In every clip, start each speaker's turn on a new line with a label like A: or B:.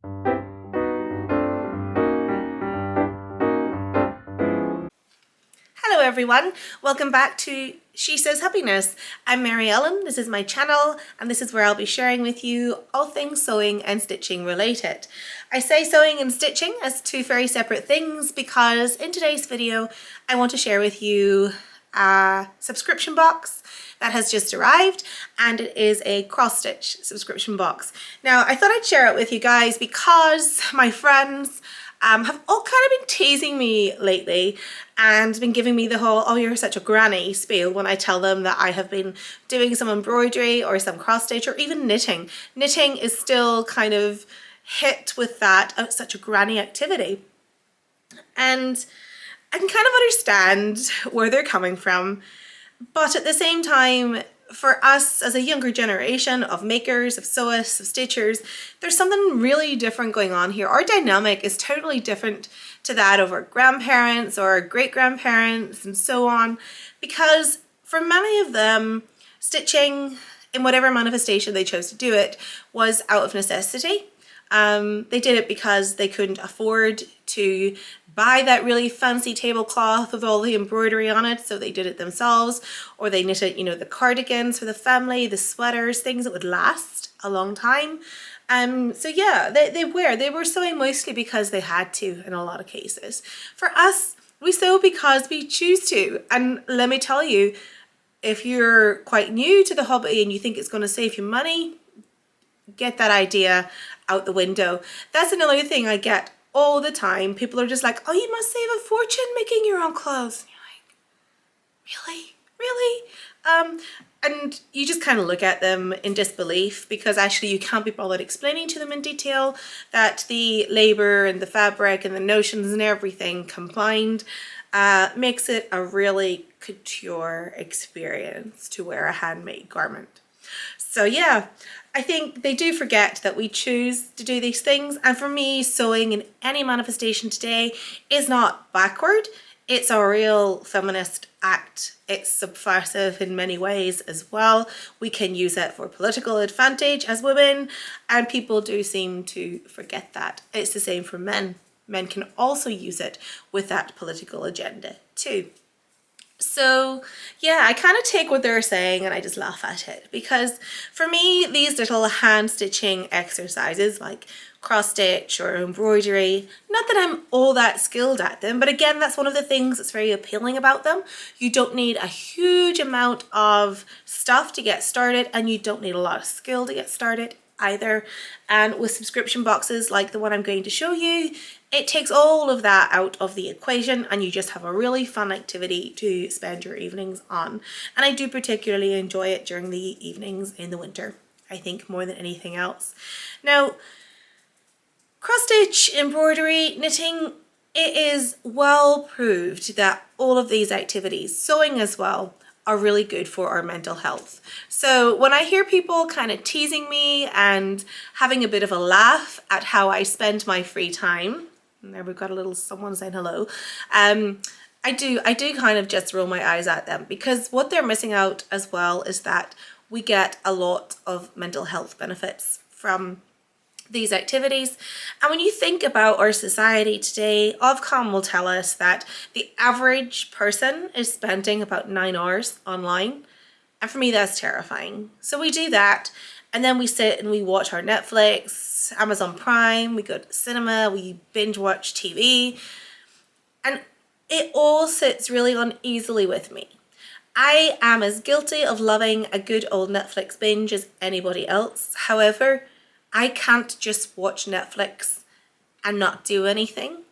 A: Hello everyone, welcome back to She Says Happiness. I'm Mary Ellen, this is my channel, and this is where I'll be sharing with you all things sewing and stitching related. I say sewing and stitching as two very separate things because in today's video I want to share with you a subscription box that has just arrived, and it is a cross stitch subscription box. Now I thought I'd share it with you guys because my friends have all kind of been teasing me lately and been giving me the whole, oh, you're such a granny spiel when I tell them that I have been doing some embroidery or some cross stitch or even knitting. Knitting is still kind of hit with that, oh, it's such a granny activity. And I can kind of understand where they're coming from, but at the same time, for us as a younger generation of makers, of sewists, of stitchers, there's something really different going on here. Our dynamic is totally different to that of our grandparents or our great-grandparents and so on, because for many of them, stitching in whatever manifestation they chose to do it was out of necessity. They did it because they couldn't afford to buy that really fancy tablecloth with all the embroidery on it, so they did it themselves, or they knitted, you know, the cardigans for the family, the sweaters, things that would last a long time. So yeah, they were sewing mostly because they had to in a lot of cases. For us, we sew because we choose to, and let me tell you, if you're quite new to the hobby and you think it's going to save you money, get that idea out the window. That's another thing I get all the time. People are just like, oh, you must save a fortune making your own clothes. And you're like, really? And you just kind of look at them in disbelief, because actually you can't be bothered explaining to them in detail that the labor and the fabric and the notions and everything combined makes it a really couture experience to wear a handmade garment. So yeah, I think they do forget that we choose to do these things. And for me, sewing in any manifestation today is not backward. It's a real feminist act. It's subversive in many ways as well. We can use it for political advantage as women, and people do seem to forget that. It's the same for men. Men can also use it with that political agenda too. So yeah, I kind of take what they're saying and I just laugh at it, because for me, these little hand stitching exercises like cross stitch or embroidery, not that I'm all that skilled at them, but again, that's one of the things that's very appealing about them. You don't need a huge amount of stuff to get started, and you don't need a lot of skill to get started either. And with subscription boxes like the one I'm going to show you, it takes all of that out of the equation, and you just have a really fun activity to spend your evenings on. And I do particularly enjoy it during the evenings in the winter, I think, more than anything else. Now, cross stitch, embroidery, knitting, it is well proved that all of these activities, sewing as well, are really good for our mental health. So when I hear people kind of teasing me and having a bit of a laugh at how I spend my free time, and there we've got a little someone saying hello, I do kind of just roll my eyes at them, because what they're missing out as well is that we get a lot of mental health benefits from these activities. And when you think about our society today, Ofcom will tell us that the average person is spending about 9 hours online. And for me, that's terrifying. So we do that, and then we sit and we watch our Netflix, Amazon Prime, we go to the cinema, we binge watch TV, and it all sits really uneasily with me. I am as guilty of loving a good old Netflix binge as anybody else. However, I can't just watch Netflix and not do anything.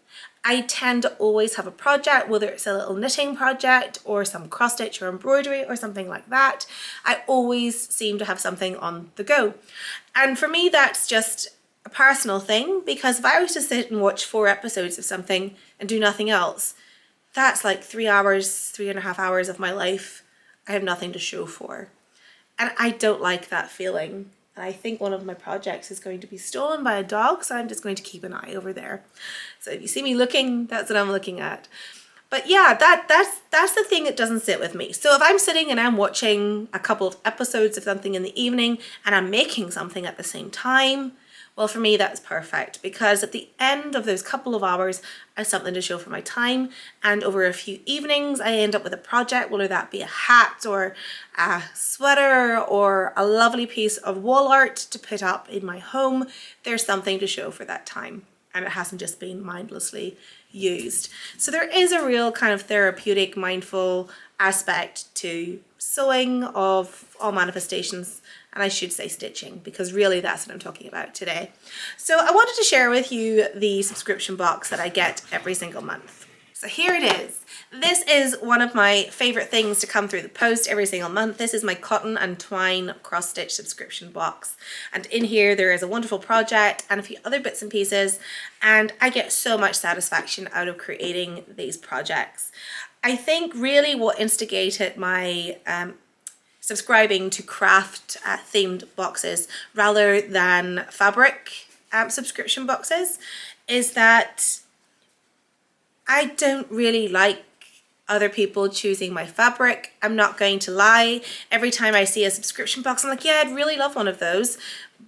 A: I tend to always have a project, whether it's a little knitting project or some cross stitch or embroidery or something like that. I always seem to have something on the go. And for me, that's just a personal thing, because if I was to sit and watch 4 episodes of something and do nothing else, that's like 3 hours, 3.5 hours of my life I have nothing to show for. And I don't like that feeling. And I think one of my projects is going to be stolen by a dog, so I'm just going to keep an eye over there. So if you see me looking, that's what I'm looking at. But yeah, that's the thing that doesn't sit with me. So if I'm sitting and I'm watching a couple of episodes of something in the evening and I'm making something at the same time, Well, for me, that's perfect, because at the end of those couple of hours, I have something to show for my time. And over a few evenings, I end up with a project, whether that be a hat or a sweater or a lovely piece of wall art to put up in my home. There's something to show for that time, and it hasn't just been mindlessly used. So there is a real kind of therapeutic, mindful aspect to sewing of all manifestations, and I should say stitching, because really that's what I'm talking about today. So I wanted to share with you the subscription box that I get every single month. So here it is. This is one of my favorite things to come through the post every single month. This is my cotton and twine cross stitch subscription box. And in here there is a wonderful project and a few other bits and pieces. And I get so much satisfaction out of creating these projects. I think really what instigated my subscribing to craft themed boxes rather than fabric subscription boxes is that I don't really like other people choosing my fabric. I'm not going to lie. Every time I see a subscription box, I'm like, yeah, I'd really love one of those.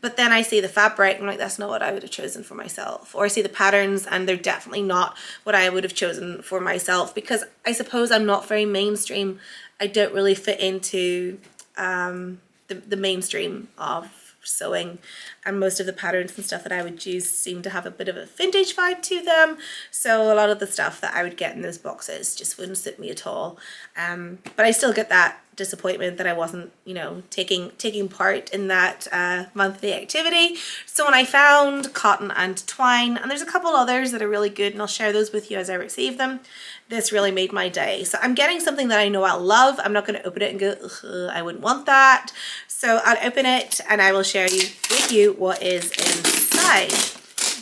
A: But then I see the fabric, I'm like, that's not what I would have chosen for myself. Or I see the patterns and they're definitely not what I would have chosen for myself, because I suppose I'm not very mainstream. I don't really fit into the mainstream of sewing, and most of the patterns and stuff that I would use seem to have a bit of a vintage vibe to them, so a lot of the stuff that I would get in those boxes just wouldn't suit me at all. But I still get that disappointment that I wasn't, you know, taking part in that monthly activity. So when I found cotton and twine, and there's a couple others that are really good, and I'll share those with you as I receive them, this really made my day. So I'm getting something that I know I'll love. I'm not going to open it and go, ugh, I wouldn't want that. So I'll open it and I will share with you what is inside.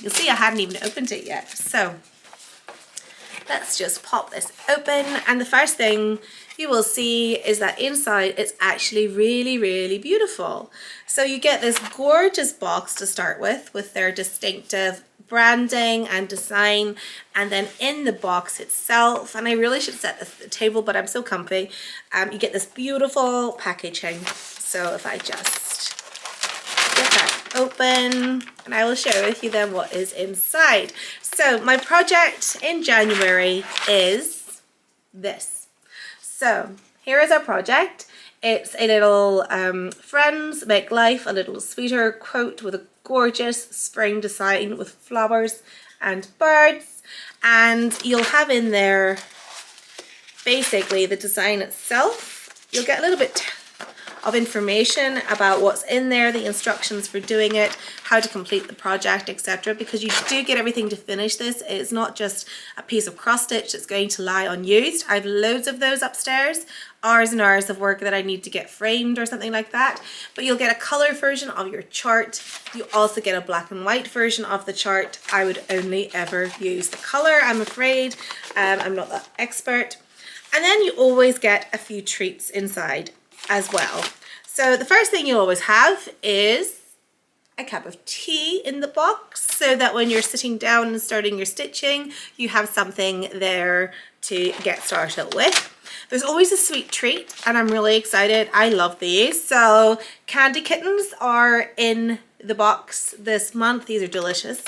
A: You'll see I hadn't even opened it yet. So let's just pop this open, and the first thing you will see is that inside it's actually really, really beautiful. So you get this gorgeous box to start with their distinctive branding and design, and then in the box itself, and I really should set this at the table, but I'm so comfy, you get this beautiful packaging. So if I just get that open, and I will share with you then what is inside. So my project in January is this. So here is our project. It's a little friends make life a little sweeter quote with a gorgeous spring design with flowers and birds, and you'll have in there basically the design itself. You'll get a little bit of information about what's in there, the instructions for doing it, how to complete the project, etc. Because you do get everything to finish this. It's not just a piece of cross stitch that's going to lie unused. I have loads of those upstairs, hours and hours of work that I need to get framed or something like that. But you'll get a color version of your chart. You also get a black and white version of the chart. I would only ever use the color, I'm afraid. I'm not that expert. And then you always get a few treats inside as well. So the first thing you'll always have is a cup of tea in the box, so that when you're sitting down and starting your stitching, you have something there to get started with. There's always a sweet treat, and I'm really excited. I love these. So candy kittens are in the box this month. These are delicious,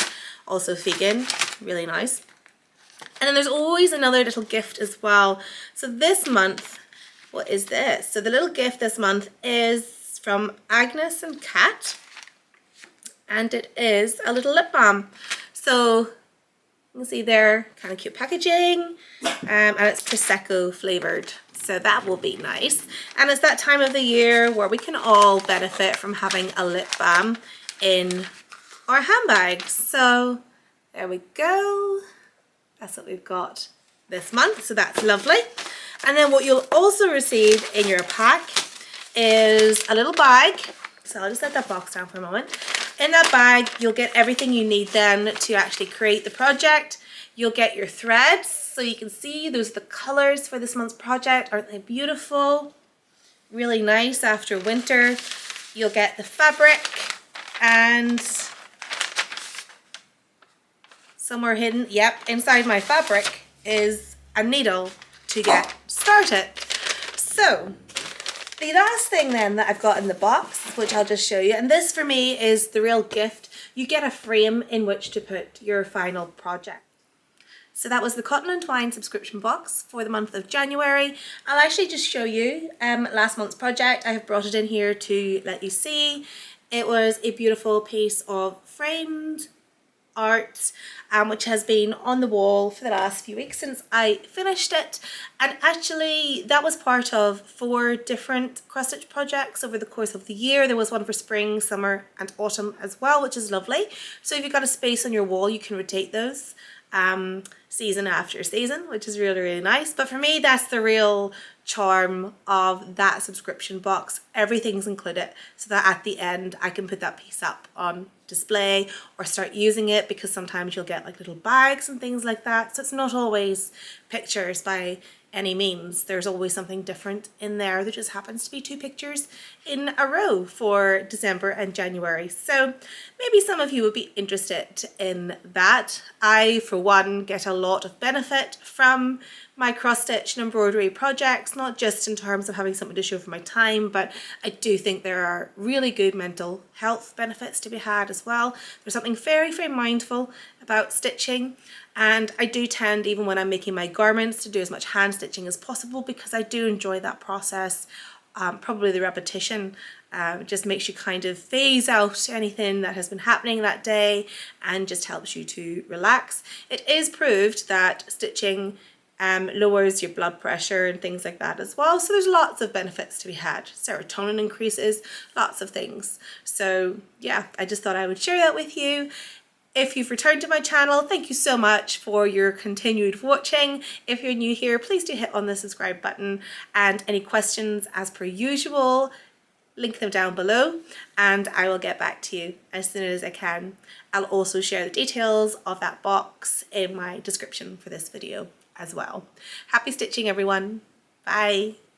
A: also vegan, really nice. And then there's always another little gift as well. So this month, what is this? So the little gift this month is from Agnes and Kat, and it is a little lip balm. So you can see there, kind of cute packaging, and it's Prosecco flavored. So that will be nice. And it's that time of the year where we can all benefit from having a lip balm in our handbags. So there we go. That's what we've got this month. So that's lovely. And then what you'll also receive in your pack is a little bag. So I'll just let that box down for a moment. In that bag, you'll get everything you need then to actually create the project. You'll get your threads. So you can see those are the colors for this month's project. Aren't they beautiful? Really nice after winter. You'll get the fabric, and somewhere hidden, yep, inside my fabric is a needle to get started. So the last thing then that I've got in the box, which I'll just show you, and this for me is the real gift you get a frame in which to put your final project. So that was the Cotton and Twine subscription box for the month of January. I'll actually just show you last month's project. I have brought it in here to let you see. It was a beautiful piece of framed art, which has been on the wall for the last few weeks since I finished it. And actually that was part of 4 different cross stitch projects over the course of the year. There was one for spring, summer and autumn as well, which is lovely. So if you've got a space on your wall, you can rotate those season after season, which is really, really nice. But for me, that's the real charm of that subscription box. Everything's included so that at the end I can put that piece up on display or start using it, because sometimes you'll get like little bags and things like that. So it's not always pictures by any means. There's always something different in there. There just happens to be 2 pictures in a row for December and January. So maybe some of you would be interested in that. I, for one, get a lot of benefit from my cross stitch and embroidery projects, not just in terms of having something to show for my time, but I do think there are really good mental health benefits to be had as well. There's something very, very mindful about stitching, and I do tend, even when I'm making my garments, to do as much hand stitching as possible, because I do enjoy that process. Probably the repetition just makes you kind of phase out anything that has been happening that day and just helps you to relax. It is proved that stitching lowers your blood pressure and things like that as well. So there's lots of benefits to be had. Serotonin increases, lots of things. So yeah, I just thought I would share that with you. If you've returned to my channel, thank you so much for your continued watching. If you're new here, please do hit on the subscribe button, and any questions, as per usual, link them down below and I will get back to you as soon as I can. I'll also share the details of that box in my description for this video as well. Happy stitching, everyone. Bye.